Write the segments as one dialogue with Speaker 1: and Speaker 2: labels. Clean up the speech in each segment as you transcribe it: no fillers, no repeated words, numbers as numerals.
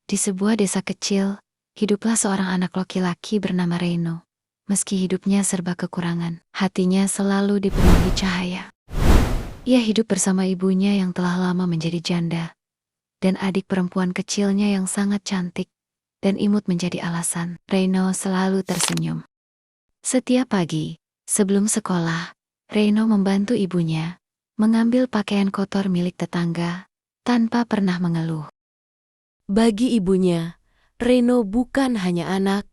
Speaker 1: Di sebuah desa kecil, hiduplah seorang anak laki-laki bernama Reino. Meski hidupnya serba kekurangan, hatinya selalu dipenuhi cahaya. Ia hidup bersama ibunya yang telah lama menjadi janda, dan adik perempuan kecilnya yang sangat cantik dan imut menjadi alasan Reino selalu tersenyum. Setiap pagi, sebelum sekolah, Reino membantu ibunya mengambil pakaian kotor milik tetangga tanpa pernah mengeluh.
Speaker 2: Bagi ibunya, Reno bukan hanya anak,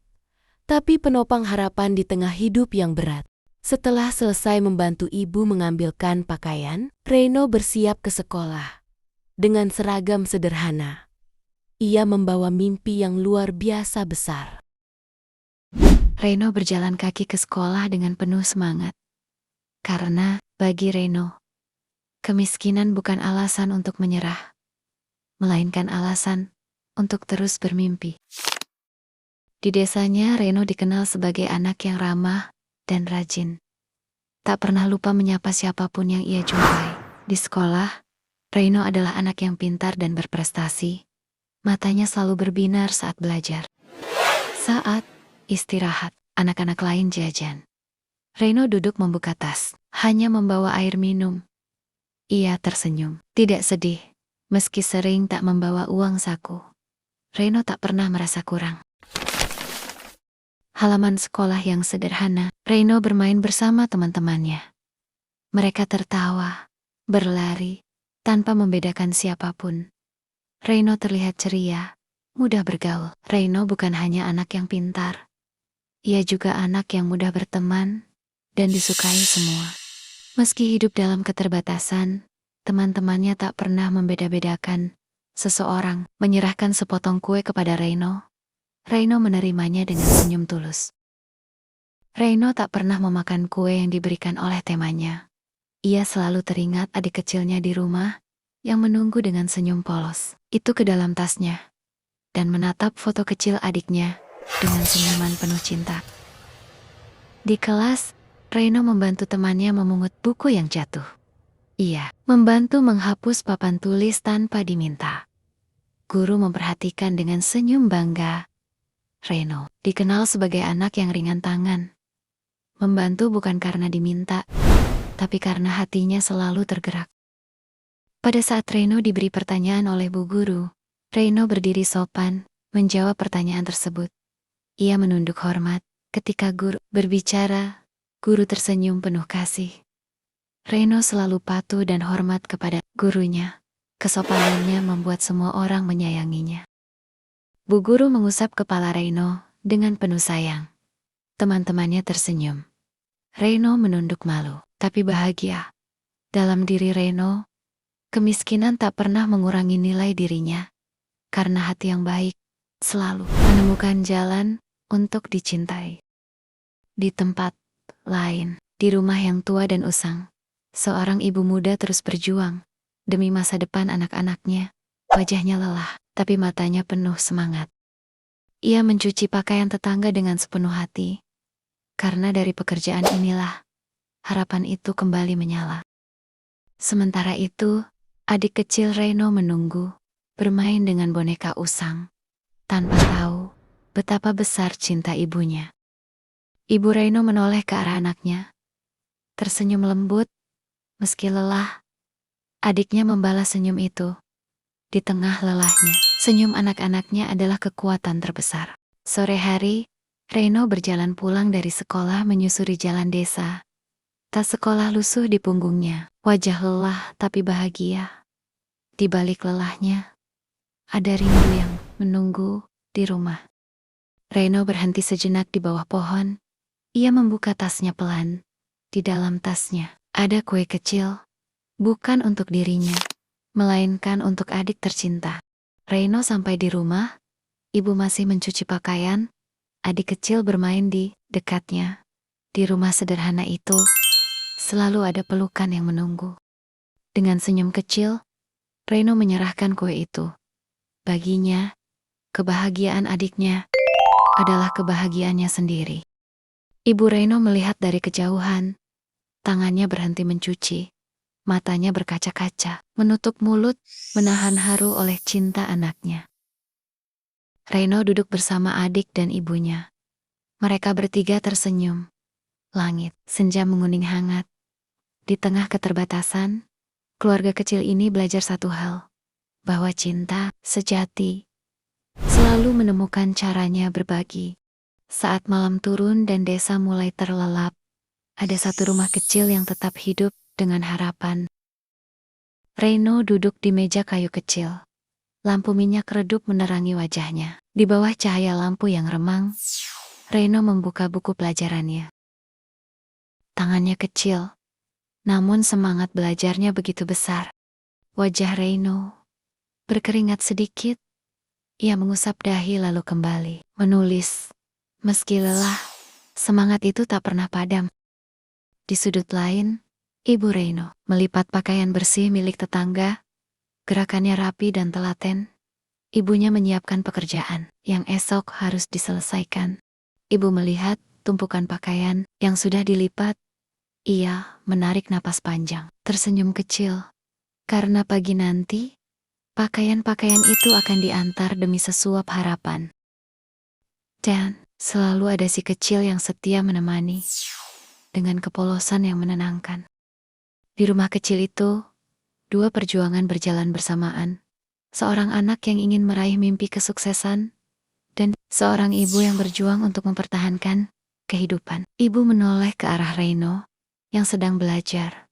Speaker 2: tapi penopang harapan di tengah hidup yang berat. Setelah selesai membantu ibu mengambilkan pakaian, Reno bersiap ke sekolah. Dengan seragam sederhana, ia membawa mimpi yang luar biasa besar.
Speaker 1: Reino berjalan kaki ke sekolah dengan penuh semangat. Karena, bagi Reino, kemiskinan bukan alasan untuk menyerah, melainkan alasan untuk terus bermimpi. Di desanya, Reino dikenal sebagai anak yang ramah dan rajin. Tak pernah lupa menyapa siapapun yang ia jumpai. Di sekolah, Reino adalah anak yang pintar dan berprestasi. Matanya selalu berbinar saat belajar. Saat istirahat, anak-anak lain jajan. Reino duduk membuka tas, hanya membawa air minum. Ia tersenyum, tidak sedih, meski sering tak membawa uang saku. Reino tak pernah merasa kurang. Halaman sekolah yang sederhana, Reino bermain bersama teman-temannya. Mereka tertawa, berlari, tanpa membedakan siapapun. Reino terlihat ceria, mudah bergaul. Reino bukan hanya anak yang pintar. Ia juga anak yang mudah berteman dan disukai semua. Meski hidup dalam keterbatasan, teman-temannya tak pernah membeda-bedakan. Seseorang menyerahkan sepotong kue kepada Reino. Reino menerimanya dengan senyum tulus. Reino tak pernah memakan kue yang diberikan oleh temannya. Ia selalu teringat adik kecilnya di rumah yang menunggu dengan senyum polos. Itu ke dalam tasnya dan menatap foto kecil adiknya dengan senyuman penuh cinta. Di kelas, Reino membantu temannya memungut buku yang jatuh. Ia membantu menghapus papan tulis tanpa diminta. Guru memperhatikan dengan senyum bangga. Reino dikenal sebagai anak yang ringan tangan. Membantu bukan karena diminta, tapi karena hatinya selalu tergerak. Pada saat Reino diberi pertanyaan oleh bu guru, Reino berdiri sopan, menjawab pertanyaan tersebut. Ia menunduk hormat. Ketika guru berbicara, guru tersenyum penuh kasih. Reino selalu patuh dan hormat kepada gurunya. Kesopanannya membuat semua orang menyayanginya. Bu guru mengusap kepala Reino dengan penuh sayang. Teman-temannya tersenyum. Reino menunduk malu, tapi bahagia. Dalam diri Reino, kemiskinan tak pernah mengurangi nilai dirinya. Karena hati yang baik selalu menemukan jalan untuk dicintai. Di tempat lain, di rumah yang tua dan usang, seorang ibu muda terus berjuang demi masa depan anak-anaknya. Wajahnya lelah, tapi matanya penuh semangat. Ia mencuci pakaian tetangga dengan sepenuh hati. Karena dari pekerjaan inilah, harapan itu kembali menyala. Sementara itu, adik kecil Reino menunggu, bermain dengan boneka usang, tanpa tahu betapa besar cinta ibunya. Ibu Reino menoleh ke arah anaknya, tersenyum lembut, meski lelah. Adiknya membalas senyum itu. Di tengah lelahnya, senyum anak-anaknya adalah kekuatan terbesar. Sore hari, Reino berjalan pulang dari sekolah menyusuri jalan desa. Tas sekolah lusuh di punggungnya, wajah lelah tapi bahagia. Di balik lelahnya, ada rindu yang menunggu di rumah. Reino berhenti sejenak di bawah pohon. Ia membuka tasnya pelan. Di dalam tasnya, ada kue kecil, bukan untuk dirinya, melainkan untuk adik tercinta. Reino sampai di rumah, ibu masih mencuci pakaian, adik kecil bermain di dekatnya. Di rumah sederhana itu, selalu ada pelukan yang menunggu. Dengan senyum kecil, Reino menyerahkan kue itu. Baginya, kebahagiaan adiknya adalah kebahagiaannya sendiri. Ibu Reino melihat dari kejauhan, tangannya berhenti mencuci. Matanya berkaca-kaca, menutup mulut, menahan haru oleh cinta anaknya. Reno duduk bersama adik dan ibunya. Mereka bertiga tersenyum. Langit, senja menguning hangat. Di tengah keterbatasan, keluarga kecil ini belajar satu hal. Bahwa cinta sejati selalu menemukan caranya berbagi. Saat malam turun dan desa mulai terlelap, ada satu rumah kecil yang tetap hidup dengan harapan. Reno duduk di meja kayu kecil. Lampu minyak redup menerangi wajahnya. Di bawah cahaya lampu yang remang, Reno membuka buku pelajarannya. Tangannya kecil, namun semangat belajarnya begitu besar. Wajah Reno berkeringat sedikit. Ia mengusap dahi lalu kembali menulis. Meski lelah, semangat itu tak pernah padam. Di sudut lain, Ibu Reno melipat pakaian bersih milik tetangga. Gerakannya rapi dan telaten. Ibunya menyiapkan pekerjaan yang esok harus diselesaikan. Ibu melihat tumpukan pakaian yang sudah dilipat. Ia menarik napas panjang, tersenyum kecil. Karena pagi nanti, pakaian-pakaian itu akan diantar demi sesuap harapan. Dan selalu ada si kecil yang setia menemani, dengan kepolosan yang menenangkan. Di rumah kecil itu, dua perjuangan berjalan bersamaan. Seorang anak yang ingin meraih mimpi kesuksesan, dan seorang ibu yang berjuang untuk mempertahankan kehidupan. Ibu menoleh ke arah Reno, yang sedang belajar.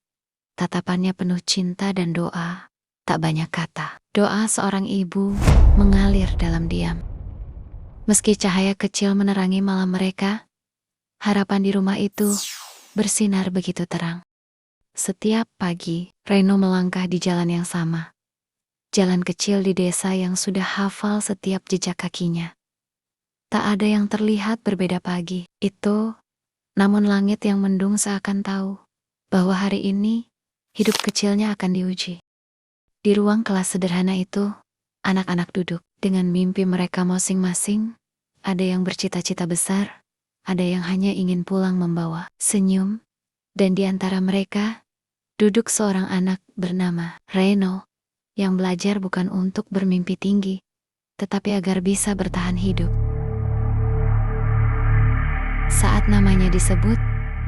Speaker 1: Tatapannya penuh cinta dan doa, tak banyak kata. Doa seorang ibu mengalir dalam diam. Meski cahaya kecil menerangi malam mereka, harapan di rumah itu bersinar begitu terang. Setiap pagi, Reno melangkah di jalan yang sama. Jalan kecil di desa yang sudah hafal setiap jejak kakinya. Tak ada yang terlihat berbeda pagi itu, namun langit yang mendung seakan tahu bahwa hari ini hidup kecilnya akan diuji. Di ruang kelas sederhana itu, anak-anak duduk dengan mimpi mereka masing-masing. Ada yang bercita-cita besar, ada yang hanya ingin pulang membawa senyum, dan di antara mereka duduk seorang anak bernama Reno, yang belajar bukan untuk bermimpi tinggi, tetapi agar bisa bertahan hidup. Saat namanya disebut,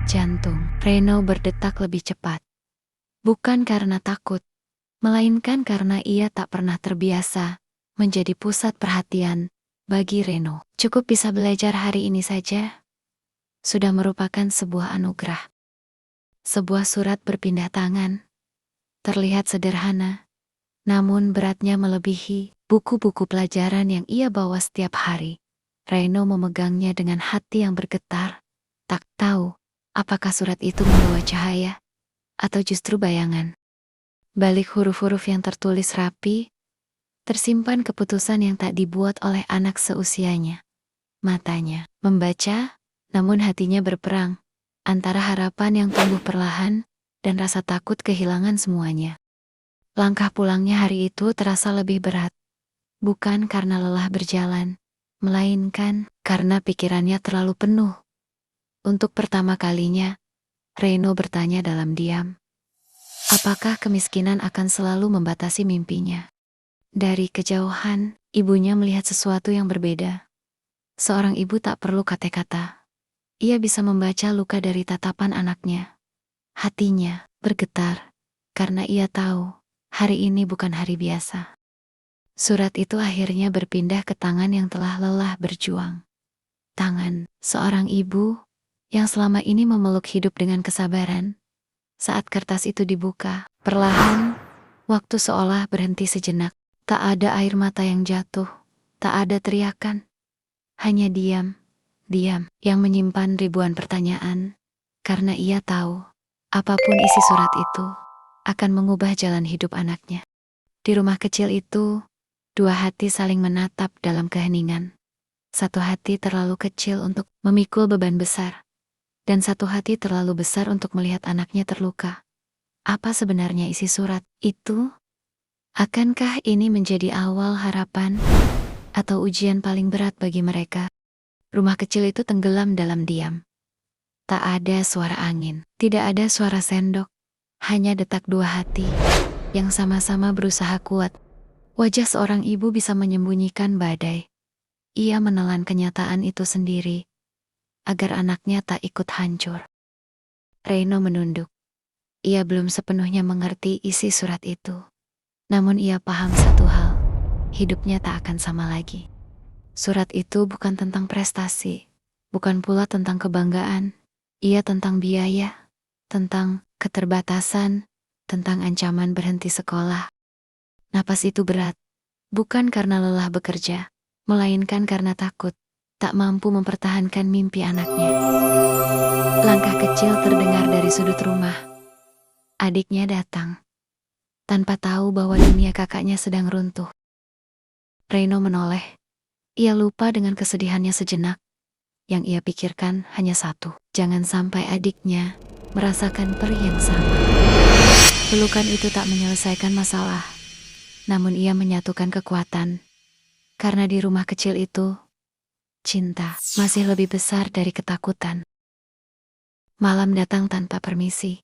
Speaker 1: jantung Reno berdetak lebih cepat. Bukan karena takut, melainkan karena ia tak pernah terbiasa menjadi pusat perhatian bagi Reno. Cukup bisa belajar hari ini saja, sudah merupakan sebuah anugerah. Sebuah surat berpindah tangan, terlihat sederhana, namun beratnya melebihi buku-buku pelajaran yang ia bawa setiap hari. Reno memegangnya dengan hati yang bergetar, tak tahu apakah surat itu membawa cahaya atau justru bayangan. Balik huruf-huruf yang tertulis rapi, tersimpan keputusan yang tak dibuat oleh anak seusianya. Matanya membaca, namun hatinya berperang antara harapan yang tumbuh perlahan dan rasa takut kehilangan semuanya. Langkah pulangnya hari itu terasa lebih berat, bukan karena lelah berjalan, melainkan karena pikirannya terlalu penuh. Untuk pertama kalinya, Reno bertanya dalam diam, apakah kemiskinan akan selalu membatasi mimpinya? Dari kejauhan, ibunya melihat sesuatu yang berbeda. Seorang ibu tak perlu kata-kata. Ia bisa membaca luka dari tatapan anaknya. Hatinya bergetar, karena ia tahu hari ini bukan hari biasa. Surat itu akhirnya berpindah ke tangan yang telah lelah berjuang. Tangan seorang ibu yang selama ini memeluk hidup dengan kesabaran. Saat kertas itu dibuka, perlahan, waktu seolah berhenti sejenak. Tak ada air mata yang jatuh, tak ada teriakan. Hanya diam yang menyimpan ribuan pertanyaan. Karena ia tahu, apapun isi surat itu akan mengubah jalan hidup anaknya. Di rumah kecil itu, dua hati saling menatap dalam keheningan. Satu hati terlalu kecil untuk memikul beban besar, dan satu hati terlalu besar untuk melihat anaknya terluka. Apa sebenarnya isi surat itu? Akankah ini menjadi awal harapan atau ujian paling berat bagi mereka? Rumah kecil itu tenggelam dalam diam. Tak ada suara angin, tidak ada suara sendok, hanya detak dua hati yang sama-sama berusaha kuat. Wajah seorang ibu bisa menyembunyikan badai, ia menelan kenyataan itu sendiri, agar anaknya tak ikut hancur. Reino menunduk. Ia belum sepenuhnya mengerti isi surat itu. Namun ia paham satu hal, hidupnya tak akan sama lagi. Surat itu bukan tentang prestasi, bukan pula tentang kebanggaan. Ia tentang biaya, tentang keterbatasan, tentang ancaman berhenti sekolah. Napas itu berat, bukan karena lelah bekerja, melainkan karena takut, tak mampu mempertahankan mimpi anaknya. Langkah kecil terdengar dari sudut rumah. Adiknya datang, tanpa tahu bahwa dunia kakaknya sedang runtuh. Reino menoleh. Ia lupa dengan kesedihannya sejenak. Yang ia pikirkan hanya satu, jangan sampai adiknya merasakan perih yang sama. Pelukan itu tak menyelesaikan masalah, namun ia menyatukan kekuatan. Karena di rumah kecil itu, cinta masih lebih besar dari ketakutan. Malam datang tanpa permisi.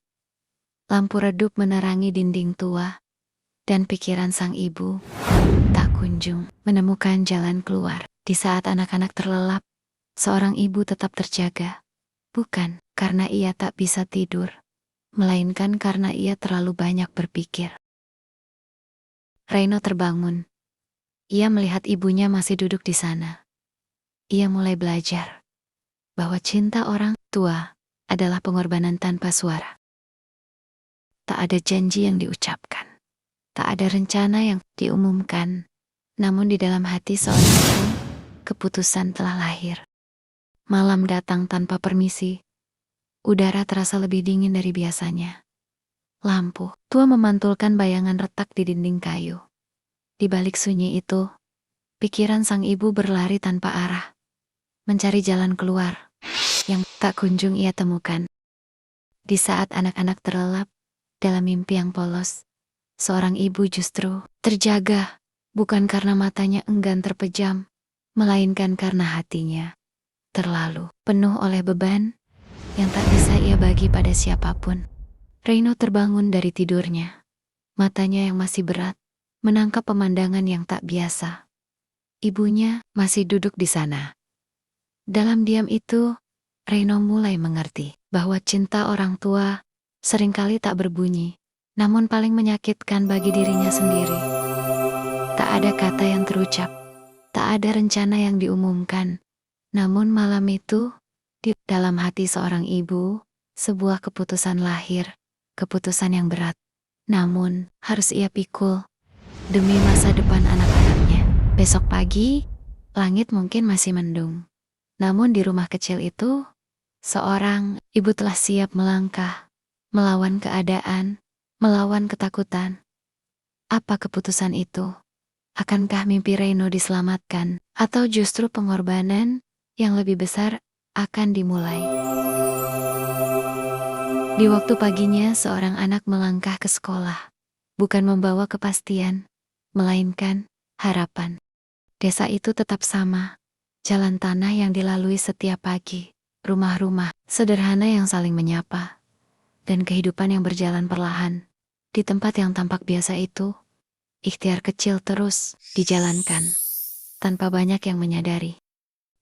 Speaker 1: Lampu redup menerangi dinding tua, dan pikiran sang ibu tak kunjung menemukan jalan keluar. Di saat anak-anak terlelap, seorang ibu tetap terjaga, bukan karena ia tak bisa tidur, melainkan karena ia terlalu banyak berpikir. Reino terbangun. Ia melihat ibunya masih duduk di sana. Ia mulai belajar bahwa cinta orang tua adalah pengorbanan tanpa suara. Tak ada janji yang diucapkan, tak ada rencana yang diumumkan, namun di dalam hati seorang ibu, keputusan telah lahir. Malam datang tanpa permisi. Udara terasa lebih dingin dari biasanya. Lampu tua memantulkan bayangan retak di dinding kayu. Di balik sunyi itu, pikiran sang ibu berlari tanpa arah, mencari jalan keluar yang tak kunjung ia temukan. Di saat anak-anak terlelap dalam mimpi yang polos, seorang ibu justru terjaga, bukan karena matanya enggan terpejam, melainkan karena hatinya terlalu penuh oleh beban yang tak bisa ia bagi pada siapapun. Reino terbangun dari tidurnya. Matanya yang masih berat menangkap pemandangan yang tak biasa. Ibunya masih duduk di sana. Dalam diam itu, Reino mulai mengerti bahwa cinta orang tua seringkali tak berbunyi, namun paling menyakitkan bagi dirinya sendiri. Tak ada kata yang terucap, tak ada rencana yang diumumkan. Namun malam itu, di dalam hati seorang ibu, sebuah keputusan lahir, keputusan yang berat. Namun, harus ia pikul demi masa depan anak-anaknya. Besok pagi, langit mungkin masih mendung. Namun di rumah kecil itu, seorang ibu telah siap melangkah, melawan keadaan, melawan ketakutan. Apa keputusan itu? Akankah mimpi Reino diselamatkan, atau justru pengorbanan yang lebih besar akan dimulai? Di waktu paginya, seorang anak melangkah ke sekolah, bukan membawa kepastian, melainkan harapan. Desa itu tetap sama, jalan tanah yang dilalui setiap pagi, rumah-rumah sederhana yang saling menyapa, dan kehidupan yang berjalan perlahan. Di tempat yang tampak biasa itu, ikhtiar kecil terus dijalankan, tanpa banyak yang menyadari.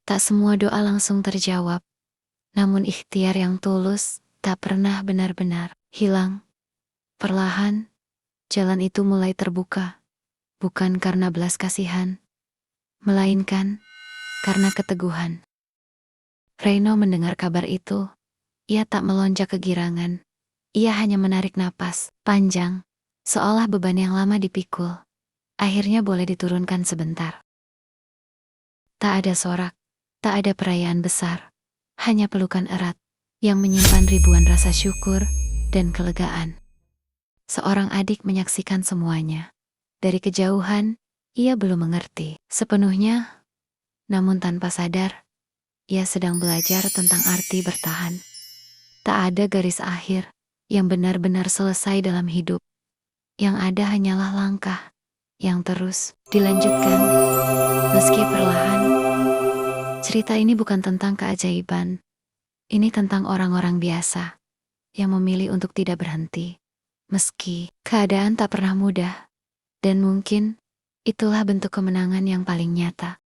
Speaker 1: Tak semua doa langsung terjawab, namun ikhtiar yang tulus tak pernah benar-benar hilang. Perlahan, jalan itu mulai terbuka, bukan karena belas kasihan, melainkan karena keteguhan. Reino mendengar kabar itu, ia tak melonjak kegirangan. Ia hanya menarik napas panjang, seolah beban yang lama dipikul akhirnya boleh diturunkan sebentar. Tak ada sorak, tak ada perayaan besar, hanya pelukan erat yang menyimpan ribuan rasa syukur dan kelegaan. Seorang adik menyaksikan semuanya. Dari kejauhan, ia belum mengerti sepenuhnya, namun tanpa sadar, ia sedang belajar tentang arti bertahan. Tak ada garis akhir yang benar-benar selesai dalam hidup. Yang ada hanyalah langkah yang terus dilanjutkan, meski perlahan. Cerita ini bukan tentang keajaiban. Ini tentang orang-orang biasa yang memilih untuk tidak berhenti, meski keadaan tak pernah mudah. Dan mungkin itulah bentuk kemenangan yang paling nyata.